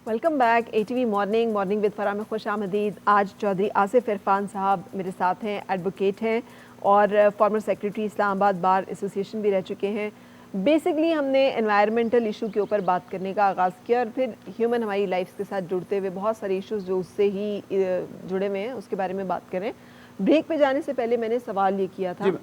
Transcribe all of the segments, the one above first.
Welcome back ATV morning with Farah में खुश आमदीद। आज चौधरी आसिफ इरफान साहब मेरे साथ हैं, एडवोकेट हैं और former secretary Islamabad bar association भी रह चुके हैं। बेसिकली हमने एनवायरमेंटल इशू के ऊपर बात करने का आगाज़ किया और फिर ह्यूमन हमारी लाइफ के साथ जुड़ते हुए बहुत सारे इश्यूज जो उससे ही जुड़े हुए हैं उसके बारे में बात करें। ब्रेक पे जाने से पहले मैंने सवाल ये किया था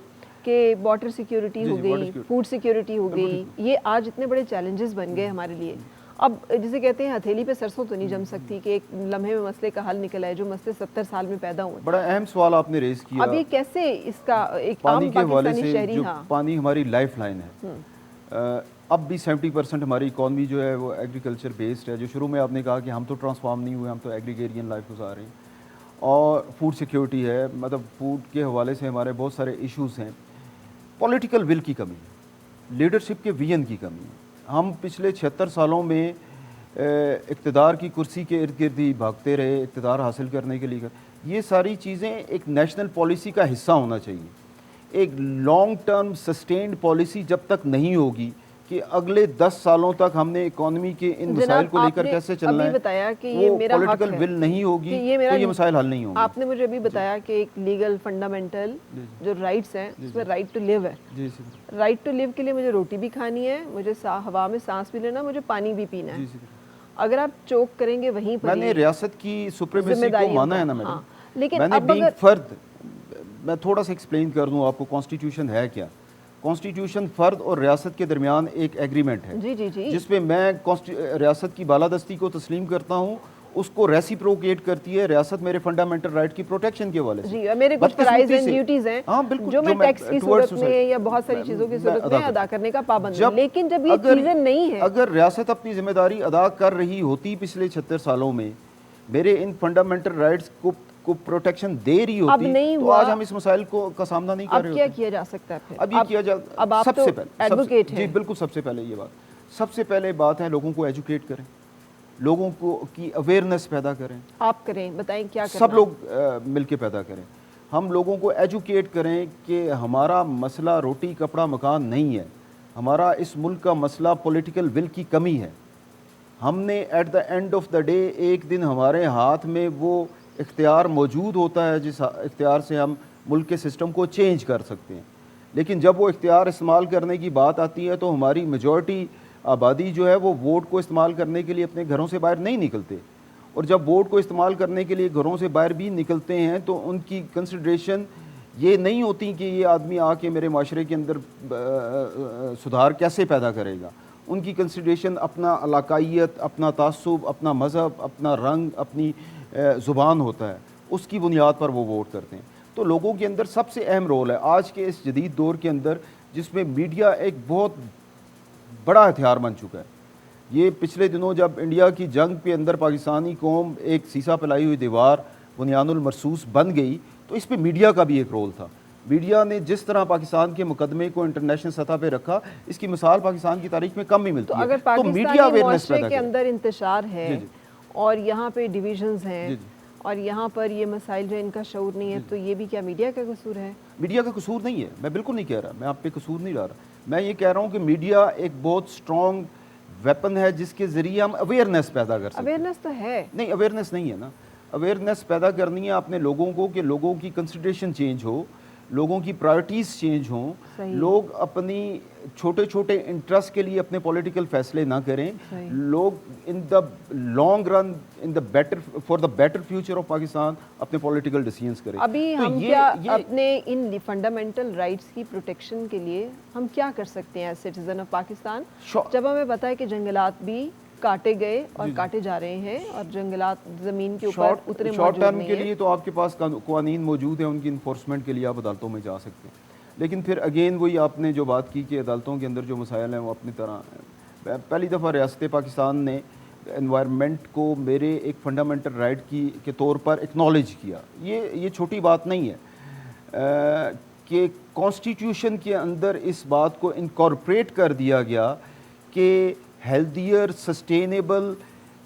कि वाटर सिक्योरिटी हो गई, फूड सिक्योरिटी हो गई, ये आज इतने बड़े चैलेंजेस बन गए हमारे लिए। अब जिसे कहते हैं हथेली पे सरसों तो नहीं जम सकती कि एक लम्हे में मसले का हल निकल आए जो मसले 70 साल में पैदा हुए। बड़ा अहम सवाल आपने रेज किया। अब ये कैसे इसका एक पानी आम के हवाले पाकिस्तानी से शहरी, जो हाँ, पानी हमारी लाइफ लाइन है। अब भी 70% हमारी इकॉनमी जो है वो एग्रीकल्चर बेस्ड है। जो शुरू में आपने कहा कि हम तो ट्रांसफॉर्म नहीं हुए, हम तो एग्रीगेरियन लाइफ गुजार रहे हैं। और फूड सिक्योरिटी है, मतलब फूड के हवाले से हमारे बहुत सारे इश्यूज हैं। पॉलिटिकल विल की कमी है, लीडरशिप के विजन की कमी है। हम पिछले 76 सालों में इक़्तिदार की कुर्सी के इर्द गिर्द ही भागते रहे, इक़्तिदार हासिल करने के लिए। ये सारी चीज़ें एक नेशनल पॉलिसी का हिस्सा होना चाहिए। एक लॉन्ग टर्म सस्टेन्ड पॉलिसी जब तक नहीं होगी कि अगले 10 सालों तक हमने इकोनॉमी के इन मसाइल को लेकर कैसे चलना है, बताया कि ये मेरा पॉलिटिकल विल नहीं होगी तो ये मसाइल हल नहीं होंगे। आपने मुझे अभी बताया कि एक लीगल फंडामेंटल जो राइट्स हैं उसमें राइट टू लिव है। राइट टू लिव के लिए मुझे रोटी भी खानी है, मुझे हवा में सांस भी लेना, मुझे पानी भी पीना है। अगर आप चोक करेंगे वहीं पर, मैंने रियासत की सुप्रीमेसी को माना है ना मैडम। हाँ, लेकिन मैंने अब बीइंग फर्द, मैं थोड़ा सा एक्सप्लेन कर दूं आपको कॉन्स्टिट्यूशन है क्या। कॉन्स्टिट्यूशन फर्द और रियासत के दरमियान एक एग्रीमेंट है जिसपे मैं रियासत की बालादस्ती को तस्लीम करता हूँ, उसको रेसिप्रोकेट करती है रियासत मेरे फंडामेंटल राइट की प्रोटेक्शन के हवाले से। मेरे कुछ राइट्स एंड ड्यूटीज हैं, हाँ बिल्कुल, जो मैं टैक्स की सूरत में या बहुत सारी चीजों की सूरत में अदा करने का पाबंद हूं। लेकिन जब ये चीजें नहीं है, अगर रियासत अपनी जिम्मेदारी अदा कर रही होती पिछले 76 सालों में, मेरे इन फंडामेंटल राइट्स को प्रोटेक्शन दे रही होती, तो आज हम इस मसाइल का सामना नहीं कर रहे होते। अब क्या किया जा सकता है फिर? अब ये किया जा, सबसे पहले एडवोकेट हैं। जी बिल्कुल, सबसे पहले ये बात, सबसे पहले बात है लोगों को एजुकेट करें, लोगों को की अवेयरनेस पैदा करें। आप करें, बताएं क्या करना? सब लोग मिलके पैदा करें। हम लोगों को एजुकेट करें कि हमारा मसला रोटी कपड़ा मकान नहीं है, हमारा इस मुल्क का मसला पॉलिटिकल विल की कमी है। हमने at the end of the day एक दिन हमारे हाथ में वो इख्तियार मौजूद होता है जिस इख्तियार से हम मुल्क के सिस्टम को चेंज कर सकते हैं। लेकिन जब वो इख्तियार इस्तेमाल करने की बात आती है तो हमारी मेजॉरिटी आबादी जो है वो वोट को इस्तेमाल करने के लिए अपने घरों से बाहर नहीं निकलते। और जब वोट को इस्तेमाल करने के लिए घरों से बाहर भी निकलते हैं तो उनकी कंसिडरेशन ये नहीं होती कि ये आदमी आके मेरे माशरे के अंदर सुधार कैसे पैदा करेगा। उनकी कंसिडरेशन अपना इलाकाइयत, अपना तासुब, अपना मज़हब, अपना रंग, अपनी ज़ुबान होता है, उसकी बुनियाद पर वो वोट करते हैं। तो लोगों के अंदर सबसे अहम रोल है आज के इस जदीद दौर के अंदर, जिसमें मीडिया एक बहुत बड़ा हथियार बन चुका है। ये पिछले दिनों जब इंडिया की जंग के अंदर पाकिस्तानी कौम एक सीसा फैलाई हुई दीवार बुनियानुल मरसूस बन गई, तो इस पर मीडिया का भी एक रोल था। मीडिया ने जिस तरह पाकिस्तान के मुकदमे को इंटरनेशनल सतह पे रखा, इसकी मिसाल पाकिस्तान की तारीख में कम ही मिलती है। तो मीडिया अवेयरनेस पैदा के अंदर इंतशार है और यहाँ पे डिविजन्स हैं और यहाँ पर ये मसाइल जो इनका शऊर नहीं है, तो ये भी क्या मीडिया का कसूर है? मीडिया का कसूर नहीं है, मैं बिल्कुल नहीं कह रहा, मैं आप पे कसूर नहीं ला रहा। मैं ये कह रहा हूँ कि मीडिया एक बहुत स्ट्रॉन्ग वेपन है जिसके ज़रिए हम अवेयरनेस पैदा कर सकते हैं। अवेयरनेस तो है, नहीं अवेयरनेस नहीं है ना। अवेयरनेस पैदा करनी है अपने लोगों को कि लोगों की कंसिडरेशन चेंज हो, लोगों की प्रायोरिटीज़ चेंज हों, लोग अपनी छोटे छोटे इंटरेस्ट के लिए अपने पॉलिटिकल फैसले ना करें, लोग in the long run in the better for the better future of Pakistan अपने पॉलिटिकल डिसीजंस करें। अभी तो हम क्या अपने इन फंडामेंटल राइट्स की प्रोटेक्शन के लिए हम क्या कर सकते हैं एज सिटीजन ऑफ पाकिस्तान, जब हमें पता है कि जंगलात भी काटे गए और काटे जा रहे हैं और जंगलात जमीन के ऊपर उतरे शॉर्ट टर्म के लिए तो आपके पास कानून मौजूद है, उनकी इन्फोर्समेंट के लिए आप अदालतों में जा सकते हैं। लेकिन फिर अगेन वही आपने जो बात की कि अदालतों के अंदर जो मसाइल हैं वो अपनी तरह, पहली दफ़ा रियासत पाकिस्तान ने एनवायरनमेंट को मेरे एक फंडामेंटल राइट के तौर पर एक्नॉलेज किया। ये छोटी बात नहीं है कि कॉन्स्टिट्यूशन के अंदर इस बात को इनकॉर्पोरेट कर दिया गया कि healthier sustainable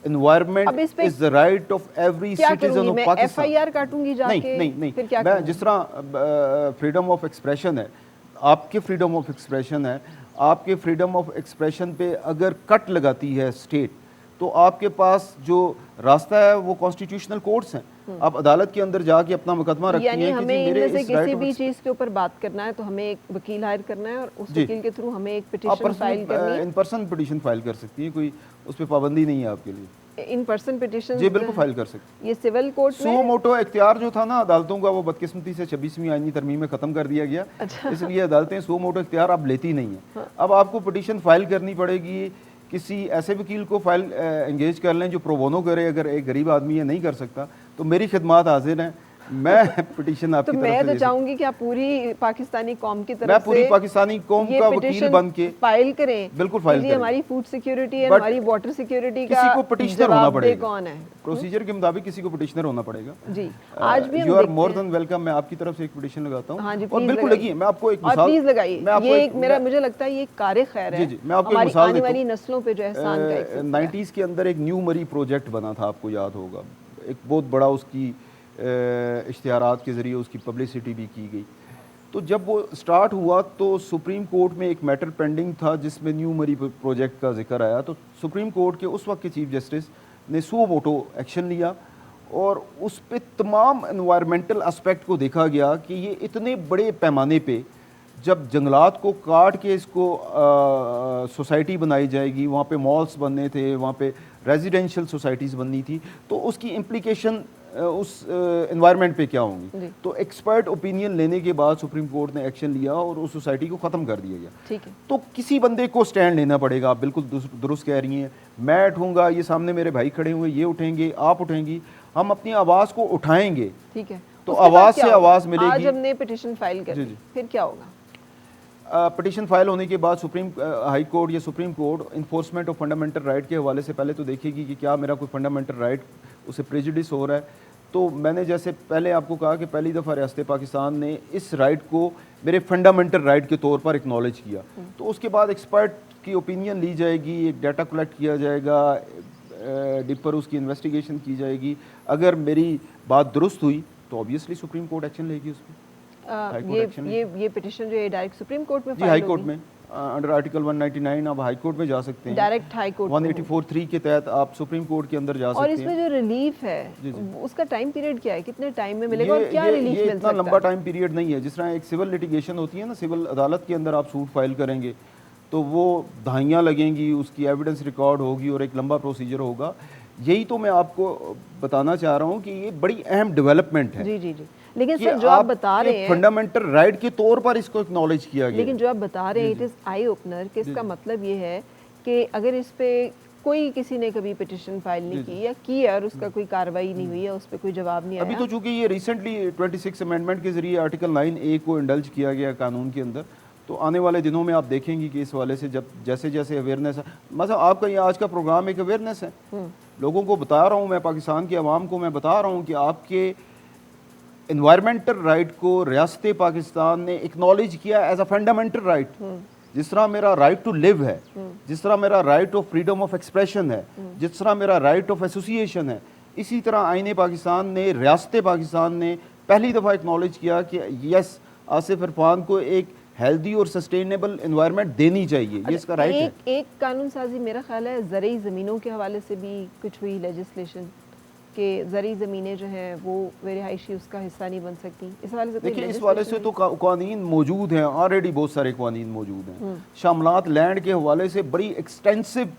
environment is the right of every citizen of Pakistan. FIR काटूंगी जाके? नहीं, फिर क्या मैं जिस तरह फ्रीडम ऑफ एक्सप्रेशन है, आपके फ्रीडम ऑफ एक्सप्रेशन है, आपके फ्रीडम ऑफ एक्सप्रेशन पे अगर कट लगाती है स्टेट, तो आपके पास जो रास्ता है वो कॉन्स्टिट्यूशनल कोर्ट्स हैं। आप अदालत के अंदर जाके अपना मुकदमा रखती हैं यानी कि हमें जी मेरे इनमें से इस किसी राइट भी चीज़ के ऊपर बात करना है तो हमें एक वकील हायर करना है और उस जी। वकील के थ्रू हमें एक आप पिटीशन फाइल करनी personal in person petition file कर सकती हैं, कोई उस पर पाबंदी नहीं है आपके लिए। है। इन पर्सन पिटीशन जी बिल्कुल फाइल कर सकते हैं। ये सिविल कोर्ट सो में मोटो इख्तियार जो था ना अदालतों का, वो बदकिस्मती से 26वीं आईनी तरमीम में ख़त्म कर दिया गया। अच्छा। इसलिए अदालतें सो मोटो इख्तियार अब लेती नहीं है। अब आपको पिटीशन फाइल करनी पड़ेगी, किसी ऐसे वकील को फाइल एंगेज कर लें जो प्रोबोनो करे। अगर एक गरीब आदमी ये नहीं कर सकता तो मेरी खिदमात हाजिर हैं, मैं पिटीशन तो आपकी तरफ मैं से तो दे चाहूंगी कि आप पूरी पाकिस्तानी कौम की मैं तरफ पूरी से पाकिस्तानी कौम ये का वकील पिटीशन बन के फाइल करें। बिल्कुल फाइल इसलिए करें। हमारी फूड सिक्योरिटी है, But हमारी वाटर सिक्योरिटी का किसी को पिटिशनर होना जवाबदेह पड़ेगा। कौन है? प्रोसीजर के मुताबिक किसी को पिटिशनर होना पड़ेगा। जी, आज भी हम यू आर देखते मोर हैं। Than welcome. मैं आपकी तरफ से एक पिटीशन लगाता हूँ। हाँ जी, और प्लीज बिल्कुल लगाइए। लगी है। मैं आपको एक और मिसाल प्लीज लगाइए। मैं आपको ये एक एक मेरा मुझे लगता है ये कार्य खैर है। जी, मैं आपको एक हमारी मिसाल आने देता वाली नस्लों पे जो एहसान का एक सिलसिला है। 90s के अंदर एक न्यू मरी प्रोजेक्ट बना था, आपको याद होगा। एक बहुत बड़ा उसकी इश्तिहारात के ज़रिए उसकी पब्लिसिटी भी की गई। तो जब वो स्टार्ट हुआ तो सुप्रीम कोर्ट में एक मैटर पेंडिंग था जिसमें न्यू मरी प्रोजेक्ट का जिक्र आया। तो सुप्रीम कोर्ट के उस वक्त के चीफ जस्टिस ने सो मोटो एक्शन लिया और उस पे तमाम एनवायरमेंटल एस्पेक्ट को देखा गया कि ये इतने बड़े पैमाने पे जब जंगलात को काट के इसको सोसाइटी बनाई जाएगी, वहाँ पे मॉल्स बनने थे, वहाँ पे रेजिडेंशियल सोसाइटीज़ बननी थी, तो उसकी इम्प्लीकेशन उस एनवायरनमेंट पे क्या होंगी। तो एक्सपर्ट ओपिनियन लेने के बाद सुप्रीम कोर्ट ने एक्शन लिया और उस सोसाइटी को ख़त्म कर दिया गया। ठीक है। तो किसी बंदे को स्टैंड लेना पड़ेगा। आप बिल्कुल दुरुस्त कह रही हैं। मैं उठूँगा, ये सामने मेरे भाई खड़े हुए, ये उठेंगे, आप उठेंगी, हम अपनी आवाज़ को उठाएंगे। ठीक है। तो उसके बाद आवाज़ क्या से होगा? आवाज़ मिलेगी। आज हमने पिटीशन फाइल कर दी, फिर क्या होगा? पिटीशन फाइल होने के बाद सुप्रीम हाई कोर्ट या supreme court enforcement of fundamental right के हवाले से पहले तो देखेगी कि क्या मेरा कोई फंडामेंटल राइट उसे प्रेजुडिस हो रहा है। तो मैंने जैसे पहले आपको कहा कि पहली दफ़ा रियासत पाकिस्तान ने इस राइट को मेरे फंडामेंटल राइट के तौर पर एक्नॉलेज किया। तो उसके बाद एक्सपर्ट की ओपिनियन ली जाएगी, एक डाटा कलेक्ट किया जाएगा, डीपर उसकी इन्वेस्टिगेशन की जाएगी। अगर मेरी बात दुरुस्त हुई तो ऑब्वियसली सुप्रीम कोर्ट एक्शन लेगी उस पर। ये पिटीशन जो है डायरेक्ट सुप्रीम कोर्ट में जी हाई कोर्ट में अंडर आर्टिकल 199 आप हाई कोर्ट में जा सकते हैं। डायरेक्ट हाई कोर्ट 184(3) के तहत आप सुप्रीम कोर्ट के अंदर जा सकते हैं। और इसमें जो रिलीफ है उसका टाइम पीरियड क्या है? कितने टाइम में मिलेगा और क्या रिलीफ मिल सकता है? इतना लंबा टाइम पीरियड नहीं है। जिस तरह एक सिविल लिटिगेशन होती है ना, सिविल अदालत के अंदर आप सूट फाइल करेंगे तो वो दहाइयाँ लगेंगी, उसकी एविडेंस रिकॉर्ड होगी और एक लंबा प्रोसीजर होगा। यही तो मैं आपको बताना चाह रहा हूँ कि ये बड़ी अहम डेवलपमेंट है। जी जी जी। लेकिन सर जो आप बता रहे हैं फंडामेंटल राइट के तौर पर इसको एक्नॉलेज किया गया। लेकिन जो आप बता रहे हैं इट इज़ आई ओपनर कि इसका मतलब ये है कि अगर इस पे कोई किसी ने कभी पिटीशन फाइल नहीं की या की और उसका कोई कार्रवाई नहीं हुई है, उस पर कोई जवाब नहीं आया। अभी तो चूंकि ये रिसेंटली 26 अमेंडमेंट के जरिए आर्टिकल 9A को इंडल्ज किया गया कानून के अंदर, तो आने वाले दिनों में आप देखेंगी कि इस वाले से जब जैसे जैसे अवेयरनेस है, मतलब आपका ये आज का प्रोग्राम एक अवेयरनेस है। लोगों को बता रहा हूँ मैं, पाकिस्तान की आवाम को मैं बता रहा हूँ कि आपके इन्वायरमेंटल राइट को रियासत पाकिस्तान ने एक्नॉलेज किया एज अ फंडामेंटल राइट। जिस तरह मेरा राइट टू लिव है, जिस तरह मेरा right of freedom of expression है, जिस तरह मेरा राइट ऑफ एसोसिएशन है, इसी तरह आईने पाकिस्तान ने, रियासत पाकिस्तान ने पहली दफ़ा एक्नॉलेज किया कि यस, आसिफ इरफान को एक हेल्दी और सस्टेनेबल एनवायरनमेंट देनी चाहिए। ये इसका राइट है। एक कानून साजी मेरा ख्याल है ज़रई ज़मीनों के हवाले से भी कुछ हुई लेजिस्लेशन कि ज़रई ज़मीनें जो हैं वो रिहायशी उसका हिस्सा नहीं बन सकती। इस हवाले से देखिए, इस वाले से तो कानून मौजूद हैं, ऑलरेडी बहुत सारे कानून मौजूद हैं। शामलात लैंड के हवाले से बड़ी एक्सटेंसिव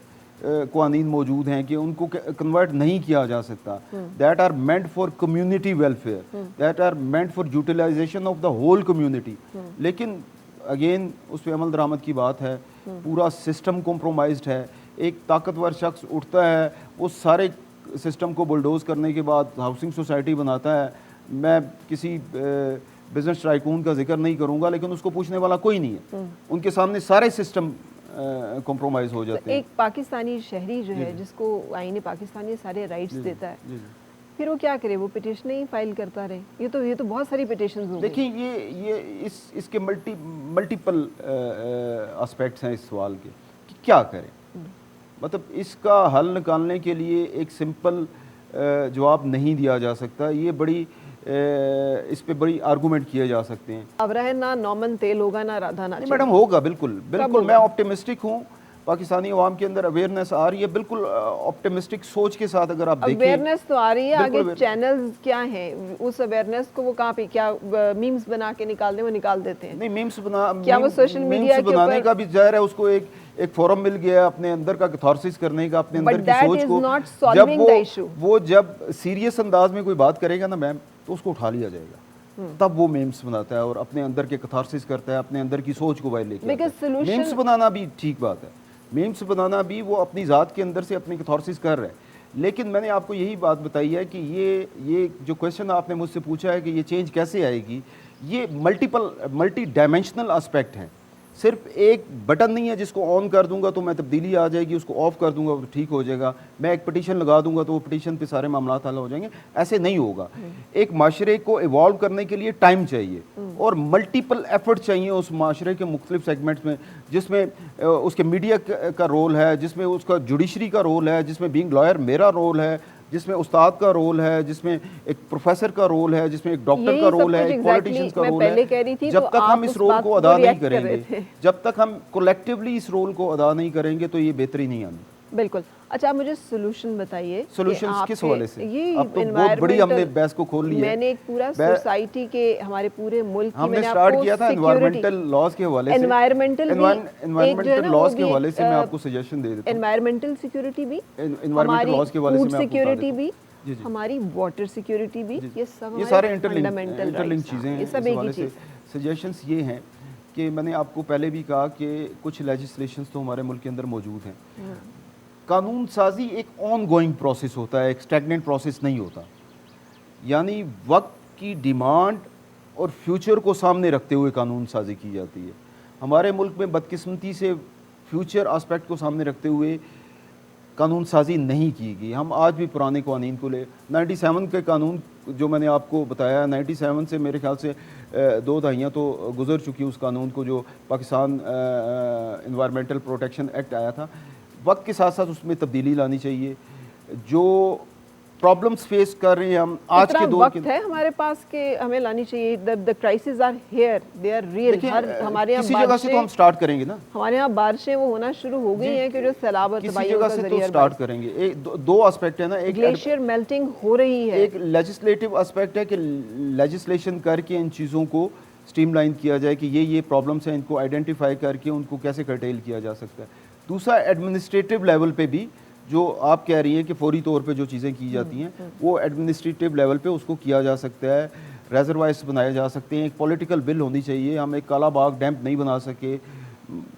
कानून मौजूद हैं कि उनको कन्वर्ट नहीं किया जा सकता। That are meant for community welfare, that are meant for utilization of the whole community. लेकिन अगेन उस पर अमल दरामद की बात है। पूरा सिस्टम कॉम्प्रोमाइज्ड है। एक ताकतवर शख्स उठता है, वो सारे सिस्टम को बुलडोज करने के बाद हाउसिंग सोसाइटी बनाता है। मैं किसी बिजनेस टाइकून का जिक्र नहीं करूंगा, लेकिन उसको पूछने वाला कोई नहीं है। उनके सामने सारे सिस्टम कॉम्प्रोमाइज हो जाते हैं। एक पाकिस्तानी शहरी जो है जिसको आईने पाकिस्तानी सारे राइट्स देता है, फिर वो क्या करे? वो पिटीशन ही फाइल करता रहे? ये तो बहुत सारी पिटीशंस हो गई। देखिए, ये इसके मल्टीपल एस्पेक्ट्स हैं इस सवाल के कि क्या करें। मतलब इसका हल निकालने के लिए एक सिंपल जवाब नहीं दिया जा सकता। ये बड़ी इस पे बड़ी आर्गूमेंट किए जा सकते हैं। अब रहे ना नॉमन तेल होगा ना राधा ना। मैडम होगा, बिल्कुल बिल्कुल, मैं ऑप्टिमिस्टिक हूँ। पाकिस्तानी अवाम के अंदर अवेयरनेस आ रही है, बिल्कुल ऑप्टिमिस्टिक सोच के साथ। अगर आप देखें अवेयरनेस तो आ रही है, आगे चैनल्स क्या हैं उस अवेयरनेस को वो कहाँ पे क्या मीम्स बना के निकाल दें, वो निकाल देते हैं। नहीं, मीम्स बना, क्या वो सोशल मीडिया के बनाने का भी जाहिर है, उसको एक फोरम मिल गया अपने अंदर का कैथारसिस करने का, अपने अंदर की सोच को। जब वो जब सीरियस अंदाज में कोई बात करेगा ना मैम, तो उसको उठा लिया जाएगा, तब वो मीम्स बनाता है और अपने अंदर के कैथारसिस करता है, अपने अंदर की सोच को बाहर लेके आता है। मीम्स बनाना भी ठीक बात है, मीम्स बनाना भी वो अपनी ज़ात के अंदर से अपनी कैथारसिस कर रहा है। लेकिन मैंने आपको यही बात बताई है कि ये जो क्वेश्चन आपने मुझसे पूछा है कि ये चेंज कैसे आएगी, ये मल्टी डायमेंशनल एस्पेक्ट हैं। सिर्फ एक बटन नहीं है जिसको ऑन कर दूंगा तो मैं तब्दीली आ जाएगी, उसको ऑफ कर दूंगा तो ठीक हो जाएगा, मैं एक पिटीशन लगा दूंगा तो वो पिटीशन पे सारे मामला हल हो जाएंगे, ऐसे नहीं होगा। एक माशरे को इवॉल्व करने के लिए टाइम चाहिए और मल्टीपल एफर्ट चाहिए उस माशरे के मुख्तलिफ सेगमेंट्स में, जिसमें उसके मीडिया का रोल है, जिसमें उसका जुडिशरी का रोल है, जिसमें बीइंग लॉयर मेरा रोल है, जिसमें उस्ताद का रोल है, जिसमें एक प्रोफेसर का रोल है, जिसमें एक डॉक्टर का रोल है, एक पॉलिटिशियन का रोल है। जब तक हम इस रोल को अदा नहीं करेंगे, जब तक हम कलेक्टिवली इस रोल को अदा नहीं करेंगे, तो ये बेहतरी नहीं आनी। बिल्कुल। अच्छा, आप मुझे सोल्यूशन बताइए। सोल्यूशन किस हवाले से? ये अब तो बहुत बड़ी हमने बहस को खोल लिया। मैंने एक पूरा सोसाइटी के, हमारे पूरे मुल्क की हमने स्टार्ट किया था एनवायरमेंटल लॉज के हवाले से। एनवायरमेंटल लॉज के हवाले से मैं आपको सजेशन दे देता हूं। एनवायरमेंटल सिक्योरिटी भी, एनवायरमेंटल लॉज के हवाले से मैं आपको सिक्योरिटी भी, हमारी वाटर सिक्योरिटी भी, ये सारे इंटरलिंक चीजें हैं। ये सब एक ही चीज। सजेशंस ये हैं कि मैंने आपको पहले भी कहा कि कुछ लेजिस्लेशंस तो हमारे मुल्क के अंदर मौजूद हैं। कानून साजी एक ऑन गोइंग प्रोसेस होता है, एक स्टैगनेंट प्रोसेस नहीं होता। यानी वक्त की डिमांड और फ्यूचर को सामने रखते हुए कानून साजी की जाती है। हमारे मुल्क में बदकिस्मती से फ्यूचर एस्पेक्ट को सामने रखते हुए कानून साजी नहीं की गई। हम आज भी पुराने कानून को ले 97 के कानून जो मैंने आपको बताया, 97 से मेरे ख्याल से 2 दहाइयाँ तो गुजर चुकी उस कानून को, जो पाकिस्तान एनवायरमेंटल प्रोटेक्शन एक्ट आया था। वक्त के साथ साथ उसमें तब्दीली लानी चाहिए। जो प्रॉब्लम्स फेस कर रहे हैं हम आज के दौर के, है हमारे पास के हमें लानी चाहिए। The crisis are here, they are real. हमारे यहाँ किसी जगह से तो हम स्टार्ट करेंगे ना। हमारे यहाँ बारिशें वो होना शुरू हो गई हैं कि जो सैलाब और तबाही का जरिया तो स्टार्ट करेंगे। एक दो एस्पेक्ट है ना, एक ग्लेशियर मेल्टिंग हो रही है, एक लेजिस्लेटिव एस्पेक्ट है कि लेजिस्लेशन करके इन चीज़ों को स्ट्रीमलाइन किया जाए कि ये प्रॉब्लम्स हैं, इनको आइडेंटिफाई करके उनको कैसे कर्टेल किया जा सकता है। दूसरा, एडमिनिस्ट्रेटिव लेवल पे भी जो आप कह रही हैं कि फौरी तौर पे जो चीज़ें की जाती हैं, वो एडमिनिस्ट्रेटिव लेवल पे उसको किया जा सकता है। रेजरवायर्स बनाए जा सकते हैं, एक पॉलिटिकल बिल होनी चाहिए। हम एक काला बाग डैम नहीं बना सके,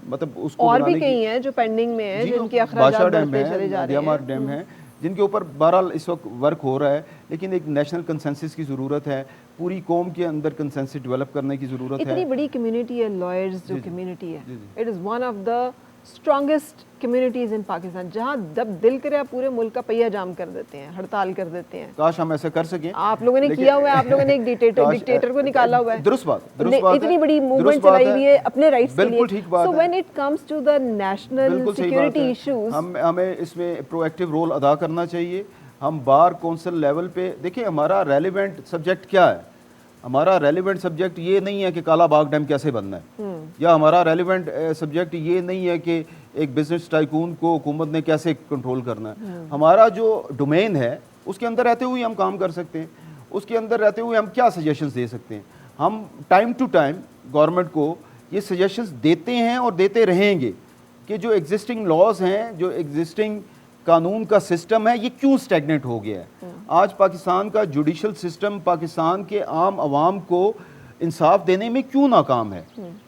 मतलब उसको और भी कई हैं जो पेंडिंग में हैं, जिनके अखराजात बढ़ते चले जा रहे हैं। दियामार डैम है, जिनके ऊपर बहरहाल इस वक्त वर्क हो रहा है, लेकिन एक नेशनल कंसेंसस की ज़रूरत है। पूरी कौम के अंदर कंसेंसस डेवलप करने की ज़रूरत है। इतनी बड़ी कम्युनिटी है, लॉयर्स जो कम्युनिटी है, it is one of the strongest communities in Pakistan, जहाँ जब दिल करे आप पूरे मुल्क का पहिया जाम कर देते हैं, हड़ताल कर देते हैं। काश हम ऐसा कर सकें। आप लोगों ने किया हुआ है, आप लोगों ने एक डिक्टेटर को निकाला हुआ है। दुरुस्त बात इतनी बड़ी मूवमेंट चलाई हुई है अपने राइट्स के लिए। बिल्कुल ठीक बात है। So when it comes to the national security issues, हमें इसमें प्रोएक्टिव रोल अदा करना चाहिए। हम बार कौंसिल लेवल पे देखिए, हमारा रेलिवेंट सब्जेक्ट क्या है। हमारा रेलिवेंट सब्जेक्ट ये नहीं है कि काला बाग डैम कैसे बनना है, या हमारा रेलिवेंट सब्जेक्ट ये नहीं है कि एक बिजनेस टाइकून को हुकूमत ने कैसे कंट्रोल करना है। हमारा जो डोमेन है उसके अंदर रहते हुए हम काम कर सकते हैं। उसके अंदर रहते हुए हम क्या सजेशंस दे सकते हैं। हम टाइम टू टाइम गवर्नमेंट को ये सजेशंस देते हैं और देते रहेंगे कि जो एग्जिस्टिंग लॉज हैं, जो एग्जिस्टिंग कानून का सिस्टम है, ये क्यों स्टैग्नेंट हो गया है। आज पाकिस्तान का जुडिशल सिस्टम पाकिस्तान के आम आवाम को इंसाफ देने में क्यों नाकाम है।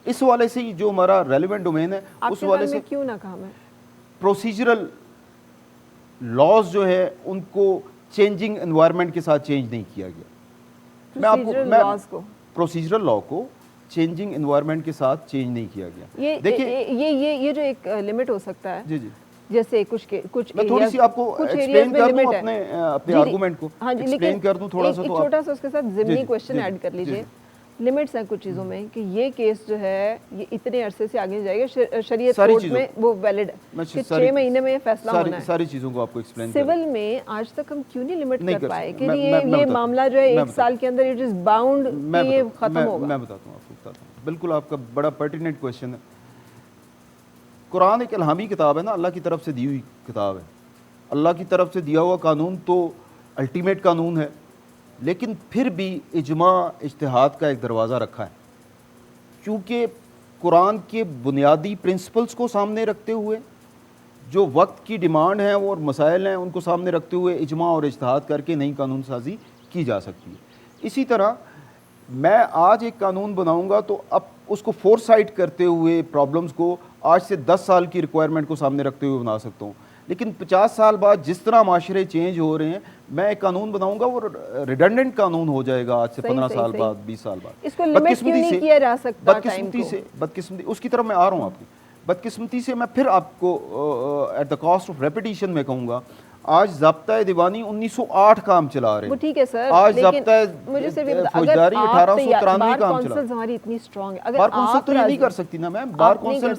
इस हवाले से जो हमारा रेलिवेंट डोमेन है, उस हवाले से क्यों नाकाम है। प्रोसीजरल लॉज जो है उनको चेंजिंग एनवायरनमेंट के साथ चेंज नहीं किया गया। मैं प्रोसीजरल लॉ को चेंजिंग एनवायरनमेंट के साथ चेंज नहीं किया गया। देखिए ये जो एक लिमिट हो सकता है, जी जैसे कुछ मैं थोड़ी सी आपको एक्सप्लेन कर दूं अपने आर्गुमेंट को, एक्सप्लेन कर दूं थोड़ा सा। एक छोटा सा उसके साथ ज़िमनी क्वेश्चन ऐड कर लीजिए। लिमिट्स हैं कुछ चीज़ों में कि ये केस जो है ये इतने अरसे से आगे जाएगा, शरीयत कोर्ट में वो वैलिड है कि 6 महीने में ये फैसला होना है। सारी चीज़ों को आपको एक्सप्लेन सिविल में आज तक हम क्यों नहीं लिमिट कर पाए कि ये मामला जो है 1 साल के अंदर इट इज़ बाउंड कि ये खत्म होगा। मैं बताता हूँ आपको, बिल्कुल आपका बड़ा पर्टिनेंट क्वेश्चन है। कुरान एक इल्हामी किताब है ना, अल्लाह की तरफ से दी हुई किताब है। अल्लाह की तरफ से दिया हुआ कानून तो अल्टीमेट कानून है, लेकिन फिर भी इजमा इज्तिहाद का एक दरवाज़ा रखा है, क्योंकि कुरान के बुनियादी प्रिंसिपल्स को सामने रखते हुए, जो वक्त की डिमांड है और मसाइल हैं उनको सामने रखते हुए इजमा और इज्तिहाद करके नई कानून साजी की जा सकती है। इसी तरह मैं आज एक कानून बनाऊंगा तो अब उसको फोरसाइट करते हुए प्रॉब्लम्स को आज से 10 साल की रिक्वायरमेंट को सामने रखते हुए बना सकता हूँ, लेकिन 50 साल बाद जिस तरह माशरे चेंज हो रहे हैं, मैं एक कानून बनाऊंगा वो रिडंडेंट कानून हो जाएगा आज से 15 साल बाद, 20 साल बाद। इसको लिमिट क्यों नहीं किया जा सकता? बदकिस्मती उसकी तरफ मैं आ रहा हूँ। आपकी बदकिस्मती से मैं फिर आपको at the cost of repetition में कहूँगा, आज ज़ाब्ता दीवानी 1908 काम चला रहे हैं। वो ठीक है सर, आज ज़ाब्ता मुझे सिर्फ फौजदारी 1893 काम चला। हमारी इतनी स्ट्रांग है, अगर बार कौंसिल तो ये नहीं कर सकती ना मैम। बार कौंसिल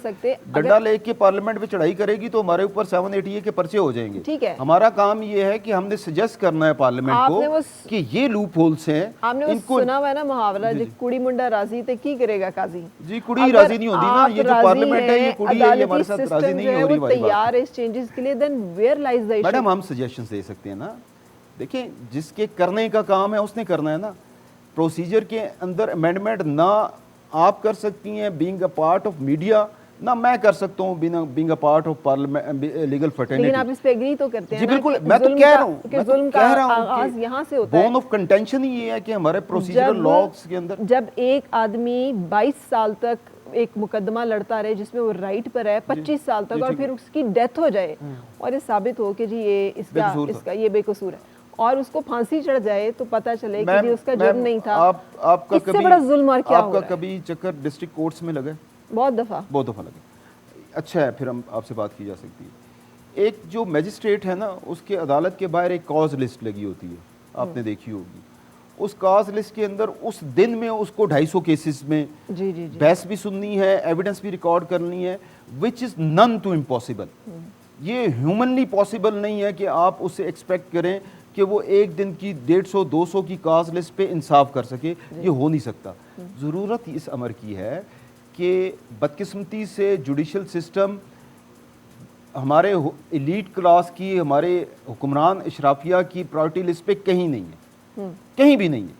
डंडा लेके पार्लियामेंट में चढ़ाई करेगी तो हमारे ऊपर 780 के पर्चे हो जाएंगे। ठीक है, हमारा काम ये है कि हमने सजेस्ट करना है पार्लियामेंट को कि ये लूप होल्स हैं। आपने वो सुना हुआ है ना मुहावरा, जो कुड़ी मुंडा राजी ते की करेगा काजी। जी, कुड़ी राजी नहीं होती ना, ये जो पार्लियामेंट है ये कुड़ी है, ये हमारे साथ राजी नहीं हो रही। तैयार है इस चेंजेस के लिए, then where lies the issue? Madam हम सजेशंस दे सकते हैं ना। देखिए, जिसके करने का काम है उसने करना है ना। प्रोसीजर के अंदर अमेंडमेंट ना आप कर सकती हैं being a part of media, ना मैं कर सकता हूँ being a part of parliament legal fraternity. लेकिन आप इस पे एग्री तो करते हैं जी ना? बिल्कुल, मैं तो कह रहा हूँ, मैं जुल्म का आगाज यहाँ से होता है। बोन ऑफ कंटेंशन ही ये है कि हमारे प्रोसीजरल लॉज के अंदर जब एक आदमी 22 साल तक एक मुकदमा लड़ता रहे जिसमें वो राइट पर है 25 साल तक, और फिर उसकी डेथ हो जाए और ये साबित हो कि जी ये इसका ये बेकसूर है, और उसको फांसी चढ़ जाए, तो पता चले कि जी उसका जुर्म नहीं था। आपका इससे बड़ा जुल्म और क्या आपका कभी चक्कर डिस्ट्रिक्ट कोर्ट्स में लगे? बहुत दफा लगे। अच्छा है, फिर हम आपसे बात की जा सकती है। एक जो मैजिस्ट्रेट है ना, उसके अदालत के बाहर एक कॉज लिस्ट लगी होती है, आपने देखी होगी। उस कॉज लिस्ट के अंदर उस दिन में उसको 250 केसेस में बहस भी सुननी है, एविडेंस भी रिकॉर्ड करनी है, which is none too impossible. ये ह्यूमनली पॉसिबल नहीं है कि आप उससे एक्सपेक्ट करें कि वो एक दिन की 150-200 की कॉज लिस्ट पे इंसाफ कर सके। ये हो नहीं सकता। ज़रूरत इस अमर की है कि बदकिस्मती से जुडिशल सिस्टम हमारे एलीट क्लास की, हमारे हुक्मरान इशराफिया की प्रायोरिटी लिस्ट पे कहीं नहीं है, कहीं भी नहीं है।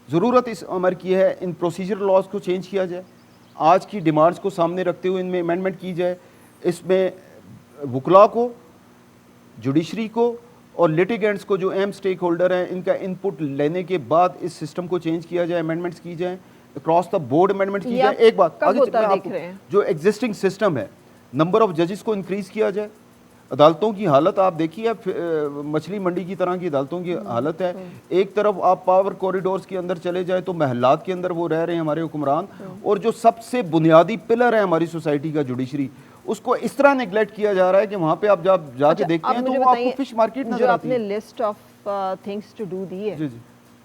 ज़रूरत इस अमर की है इन प्रोसीजर लॉज को चेंज किया जाए, आज की डिमांड्स को सामने रखते हुए इनमें अमेंडमेंट की जाए, इसमें वकला को, जुडिशरी को और लिटिगेंट्स को, जो अहम स्टेक होल्डर हैं, इनका इनपुट लेने के बाद इस सिस्टम को चेंज किया जाए, अमेंडमेंट्स की जाए, अक्रॉस द बोर्ड अमेंडमेंट की जाए। एक बात आगे, जो एग्जिस्टिंग सिस्टम है, नंबर ऑफ जजेस को इंक्रीज किया जाए। अदालतों की हालत आप देखिए, मछली मंडी की तरह की अदालतों की हालत है। एक तरफ आप पावर कॉरिडोर्स के अंदर चले जाए तो महल्लात के अंदर वो रह रहे हैं हमारे हुक्मरान, और जो सबसे बुनियादी पिलर है हमारी सोसाइटी का, जुडिशरी, उसको इस तरह नेग्लेक्ट किया जा रहा है कि वहाँ पे आप जब जाके देखते हैं तो वो आपको फिश मार्केट नजर आती है। आपने list of things to do दी है,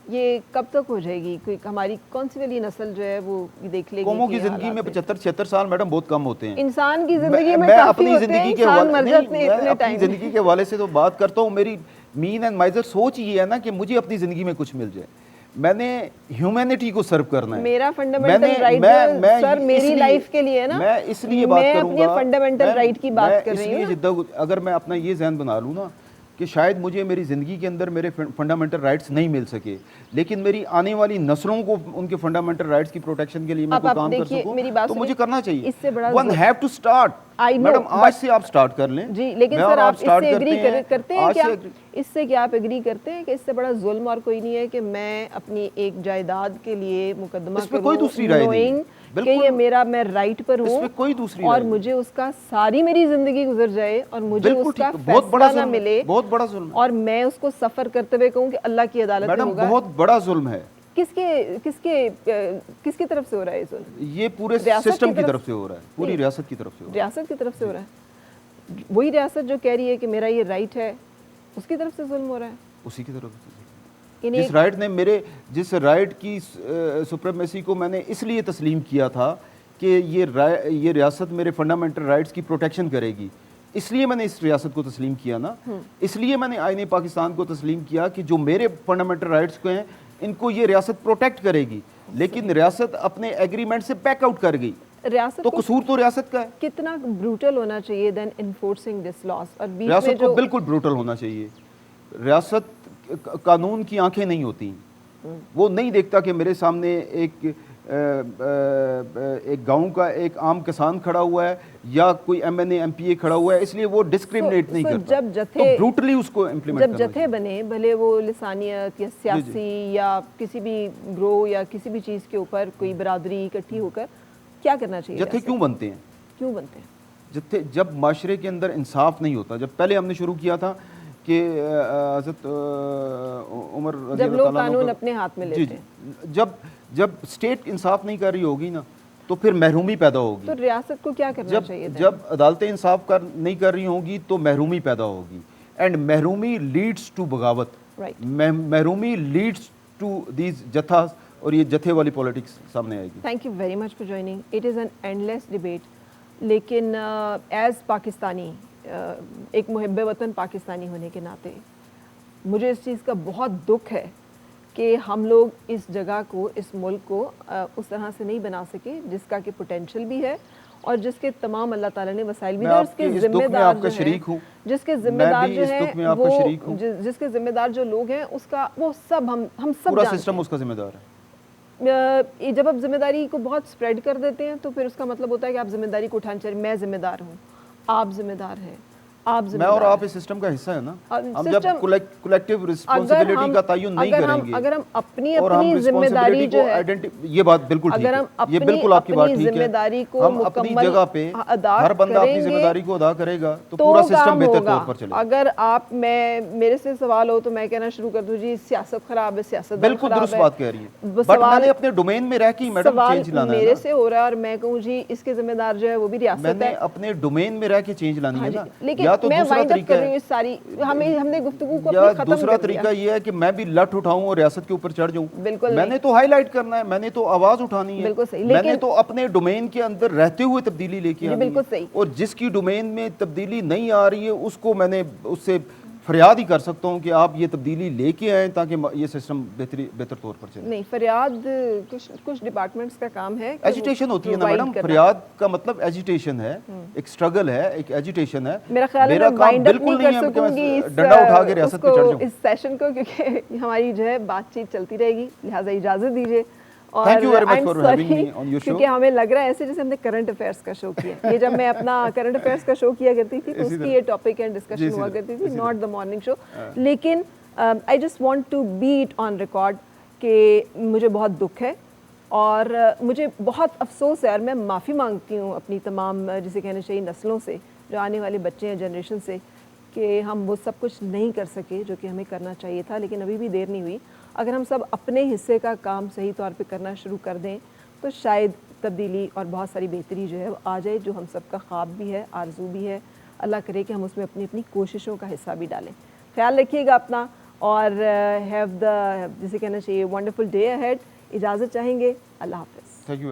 ये कब तक हो जाएगी? कोई हमारी कौन सी वाली नस्ल जो है वो देख लेगी? कौमों की जिंदगी में 75-76 साल मैडम बहुत कम होते हैं। इंसान की जिंदगी में मैं अपनी जिंदगी के अपनी जिंदगी के हवाले से तो बात करता हूँ। मेरी मीन एंड माइजर सोच ये है ना कि मुझे अपनी जिंदगी में कुछ मिल जाए। मैंने ह्यूमैनिटी को सर्व करना है। मेरा फंडामेंटल राइट सर मेरी लाइफ के लिए ना, मैं इसलिए बात करूंगा, मैं फंडामेंटल राइट की बात कर रही हूँ। अगर मैं अपना ये ज़हन बना लूँ ना कि शायद मुझे मेरी ज़िंदगी के अंदर मेरे फंडामेंटल राइट्स नहीं मिल सके, लेकिन मेरी आने वाली नस्लों को उनके फंडामेंटल राइट्स की प्रोटेक्शन के लिए मैं कोई काम कर सकूं, तो मुझे करना चाहिए। इससे बड़ा one have to start. Madam आज से आप स्टार्ट कर लें जी, लेकिन सर आप इससे एग्री करते हैं क्या? इससे क्या आप एग्री करते हैं कि इससे बड़ा जुल्म और कोई नहीं है कि मैं अपनी एक जायदाद के लिए मुकदमा करूं, कोई दूसरी राय नहीं कि ये मेरा, मैं राइट पर हूँ, इसमें कोई दूसरी और मुझे उसका सारी मेरी जिंदगी गुजर जाए और मुझे उसका फैसला ना मिले, बहुत बड़ा जुल्म, और मैं उसको सफर करते हुए कहूँ कि अल्लाह की अदालत में होगा। बहुत बड़ा जुल्म है। किसकी तरफ से हो रहा है जुल्म? ये पूरे सिस्टम की तरफ से हो रहा है, पूरी रियासत की तरफ से हो रहा है। रियासत की तरफ से हो रहा है। वही रियासत जो कह रही है कि मेरा ये राइट है, उसकी तरफ से जुल्म हो रहा है। उसी की तरफ से जिस राइट ने जिस राइट की सुप्रीमेसी को मैंने इसलिए तस्लीम किया था कि ये रियासत मेरे फंडामेंटल राइट्स की प्रोटेक्शन करेगी, इसलिए मैंने इस रियासत को तस्लीम किया ना। इसलिए मैंने आईने पाकिस्तान को तस्लीम किया कि जो मेरे फंडामेंटल राइट्स को हैं इनको ये रियासत प्रोटेक्ट करेगी, लेकिन रियासत अपने एग्रीमेंट से बैकआउट कर गई। रियासत तो को कसूर तो रियासत का है। कितना ब्रूटल होना चाहिए देन इन्फोर्सिंग दिस लॉस, और बीच में रियासत जो को बिल्कुल ब्रूटल होना चाहिए। रियासत कानून की आंखें नहीं होती, वो नहीं देखता कि मेरे सामने एक गांव का एक आम किसान खड़ा हुआ है या कोई MNA MPA खड़ा हुआ है, इसलिए वो डिस्क्रिमिनेट नहीं करता। जब जत्थे तो ब्रूटली उसको इम्प्लीमेंट जब जत्थे बने, भले वो लिसानियत या सियासी या किसी भी ग्रो या किसी भी चीज़ के ऊपर कोई बरादरी इकट्ठी होकर, क्या करना चाहिए? जत्थे क्यों बनते हैं? क्यों बनते हैं जत्थे जब माशरे के अंदर इंसाफ नहीं होता। जब पहले हमने शुरू किया था कि हज़रत उमर रज़ी जब अल्लाह लोग ताला अन्हु कानून अपने हाथ में लेते हैं, जब स्टेट इंसाफ नहीं कर रही होगी ना, तो फिर महरूमी पैदा होगी। तो रियासत को क्या करना चाहिए? जब अदालतें इंसाफ नहीं कर रही होंगी तो महरूमी पैदा होगी, एंड महरूमी लीड्स टू बगावत, महरूमी लीड्स टू दीज जथास, और ये जथे वाली पॉलिटिक्स सामने आएगी। Thank you very much for joining. It is an endless debate, लेकिन एज़ पाकिस्तानी, एक मुहिब्बे वतन पाकिस्तानी होने के नाते मुझे इस चीज़ का बहुत दुख है कि हम लोग इस जगह को, इस मुल्क को उस तरह से नहीं बना सके जिसका कि पोटेंशियल भी है और जिसके तमाम अल्लाह ताला ने वसाइल भी दिए। उसके जिम्मेदार जो हैं, जिसके जिम्मेदार जो हैं वो, जिसके जिम्मेदार जो लोग हैं, उसका वो सब हम सब पूरा सिस्टम उसका जिम्मेदार है। जब आप जिम्मेदारी को बहुत स्प्रेड कर देते हैं तो फिर उसका मतलब होता है कि आप जिम्मेदारी को उठाना चाहिए। मैं जिम्मेदार हूँ, आप जिम्मेदार हैं, मैं और आप इस सिस्टम का हिस्सा है ना। हम जब कलेक्टिव रिस्पांसिबिलिटी का तयन नहीं करेंगे, अगर हम अपनी जिम्मेदारी जो है, ये बात बिल्कुल ठीक है, ये बिल्कुल आपकी बात ठीक है, जिम्मेदारी को हम अपनी जगह पे हर बंदा अपनी जिम्मेदारी को अदा करेगा तो पूरा सिस्टम बेहतर तौर पर चलेगा। अगर आप मेरे से सवाल हो तो मैं कहना शुरू कर दूं, जी सियासत खराब है, सियासत बिल्कुल दुरुस्त बात कह रही है, बट मैंने अपने डोमेन में रह के मैडम चेंज लाना है। मेरे से हो रहा है और मैं कहूँ जी इसके जिम्मेदार जो है वो भी रियासत है। मैंने अपने डोमेन में रह के चेंज लानी है ना। लेकिन तो मैं दूसरा तरीका है, सारी हमने गुफ्तगू को अपनी खत्म दूसरा तरीका ये है कि मैं भी लठ उठाऊं और रियासत के ऊपर चढ़ जाऊं। बिल्कुल, मैंने तो हाईलाइट करना है, मैंने तो आवाज उठानी है। बिल्कुल सही, मैंने तो अपने डोमेन के अंदर रहते हुए तब्दीली लेके आनी है। बिल्कुल सही। और जिसकी डोमेन में तब्दीली नहीं आ रही है उसको मैंने उससे फरियाद ही कर सकता हूँ कि आप ये तब्दीली लेके आए ताकि ये सिस्टम बेहतर तौर पर चले। नहीं, फरियाद कुछ डिपार्टमेंट्स का काम है। एजिटेशन होती है ना मैडम, फरियाद का मतलब एजिटेशन है, एक स्ट्रगल है, एक एजिटेशन है। मेरा ख्याल है मैं बिल्कुल नहीं है कि डंडा उठा के रियासत पे चढ़ जाऊं इस सेशन को, क्योंकि हमारी जो है बातचीत चलती रहेगी, लिहाजा इजाजत दीजिए। और Thank you very much for having me on your show। क्योंकि हमें लग रहा है ऐसे जैसे हमने करंट अफेयर्स का शो किया। ये जब मैं अपना करंट अफेयर्स का शो किया करती थी तो उसकी ये टॉपिक एंड डिस्कशन हुआ करती थी, नॉट द मॉर्निंग शो। लेकिन I just want to be it on record कि मुझे बहुत दुख है और मुझे बहुत अफसोस है और मैं माफ़ी मांगती हूँ अपनी तमाम, जिसे कहना चाहिए, नस्लों से, जो आने वाले बच्चे हैं, जनरेशन से, कि हम वो सब कुछ नहीं कर सके जो कि हमें करना चाहिए था। लेकिन अभी भी देर नहीं हुई। अगर हम सब अपने हिस्से का काम सही तौर पे करना शुरू कर दें तो शायद तब्दीली और बहुत सारी बेहतरी जो है वो आ जाए, जो हम सब का ख्वाब भी है, आरजू भी है। अल्लाह करे कि हम उसमें अपनी अपनी कोशिशों का हिस्सा भी डालें। ख्याल रखिएगा अपना और हैव द, जिसे कहना चाहिए, वंडरफुल डे अहेड। इजाज़त चाहेंगे। अल्लाह हाफ़िज़। Thank you.